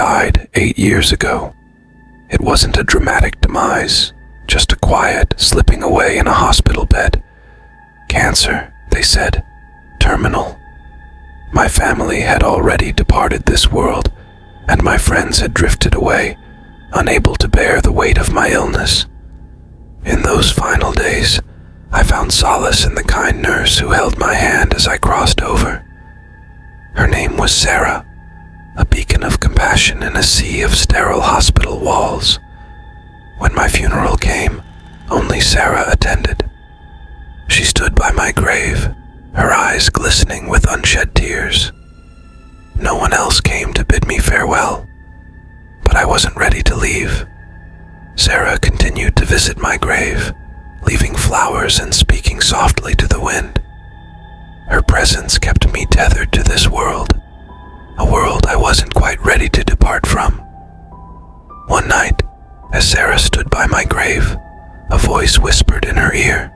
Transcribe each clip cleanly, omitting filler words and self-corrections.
died 8 years ago. It wasn't a dramatic demise, just a quiet slipping away in a hospital bed. Cancer, they said, terminal. My family had already departed this world, and my friends had drifted away, unable to bear the weight of my illness. In those final days, I found solace in the kind nurse who held my hand as I crossed over. Her name was Sarah, a beacon of compassion in a sea of sterile hospital walls. When my funeral came, only Sarah attended. She stood by my grave, her eyes glistening with unshed tears. No one else came to bid me farewell, but I wasn't ready to leave. Sarah continued to visit my grave, leaving flowers and speaking softly to the wind. Her presence kept me tethered to this world, a world I wasn't quite ready to depart from. One night, as Sarah stood by my grave, a voice whispered in her ear,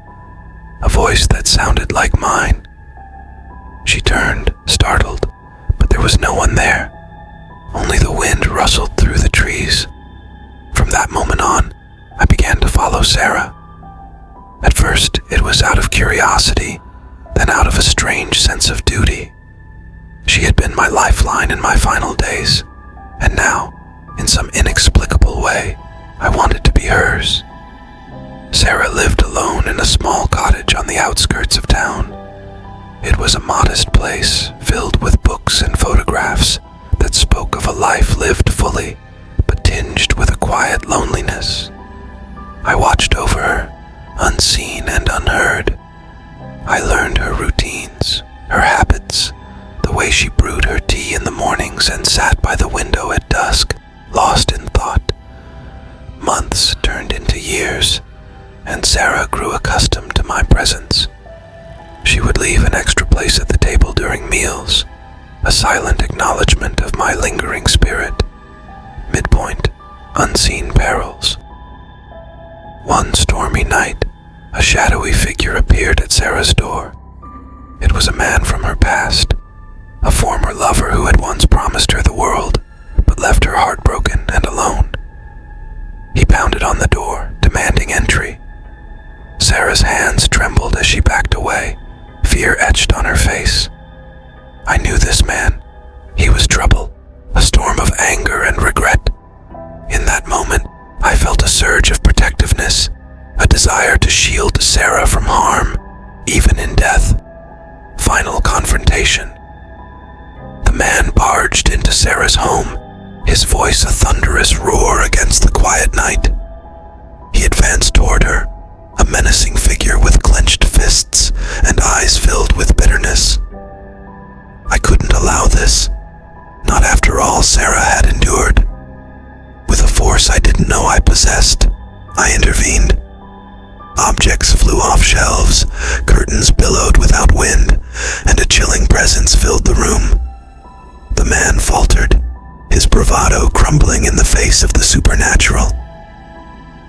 a voice that sounded like mine. She turned, startled, but there was no one there. Only the wind rustled through the trees. From that moment on, I began to follow Sarah. At first, it was out of curiosity, then out of a strange sense of duty. She had been my lifeline in my final days, and now, in some inexplicable way, I wanted to be hers. Sarah lived alone in a small cottage on the outskirts of town. It was a modest place filled with books and photographs that spoke of a life lived fully, but tinged with a quiet loneliness. I watched over her, unseen and unheard. I learned her routines, her habits, the way she brewed her tea in the mornings and sat by the window at dusk, lost in thought. Months turned into years, and Sarah grew accustomed to my presence. She would leave an extra place at the table during meals, a silent acknowledgement of my lingering spirit. Midpoint, unseen perils. One stormy night, a shadowy figure appeared at Sarah's door. It was a man from her past, a former lover who had once promised her the world, but left her heartbroken and alone. He pounded on the door, demanding entry. Sarah's hands trembled as she backed away, fear etched on her face. I knew this man. He was trouble, a storm of anger and regret. In that moment, I felt a surge of protectiveness, a desire to shield Sarah from harm, even in death. Final confrontation. The man barged into Sarah's home, his voice a thunderous roar against the quiet night. He advanced toward her, a menacing figure with clenched fists and eyes filled with bitterness. I couldn't allow this, not after all Sarah had endured. With a force I didn't know I possessed, I intervened. Objects flew off shelves, curtains billowed without wind, and a chilling presence filled the room. The man faltered, his bravado crumbling in the face of the supernatural.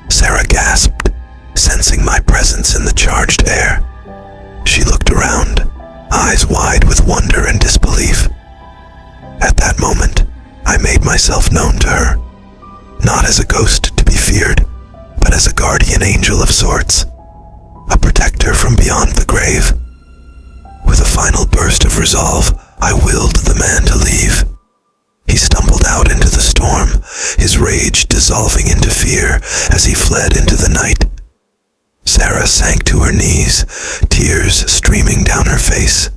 Sarah gasped, sensing my presence in the charged air. She looked around, eyes wide with wonder and disbelief. At that moment, I made myself known to her, not as a ghost to be feared, but as a guardian angel of sorts, a protector from beyond the grave. With a final burst of resolve, I willed the man to leave. He stumbled out into the storm, his rage dissolving into fear as he fled into the night. Sarah sank to her knees, tears streaming down her face.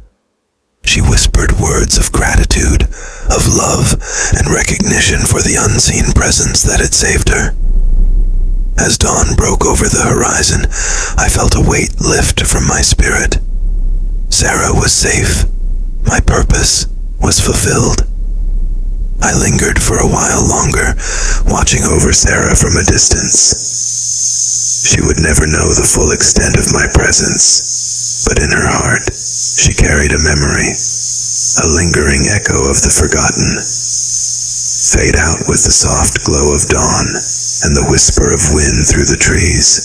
She whispered words of gratitude, of love, and recognition for the unseen presence that had saved her. As dawn broke over the horizon, I felt a weight lift from my spirit. Sarah was safe. My purpose was fulfilled. I lingered for a while longer, watching over Sarah from a distance. She would never know the full extent of my presence, but in her heart, she carried a memory, a lingering echo of the forgotten. Fade out with the soft glow of dawn and the whisper of wind through the trees.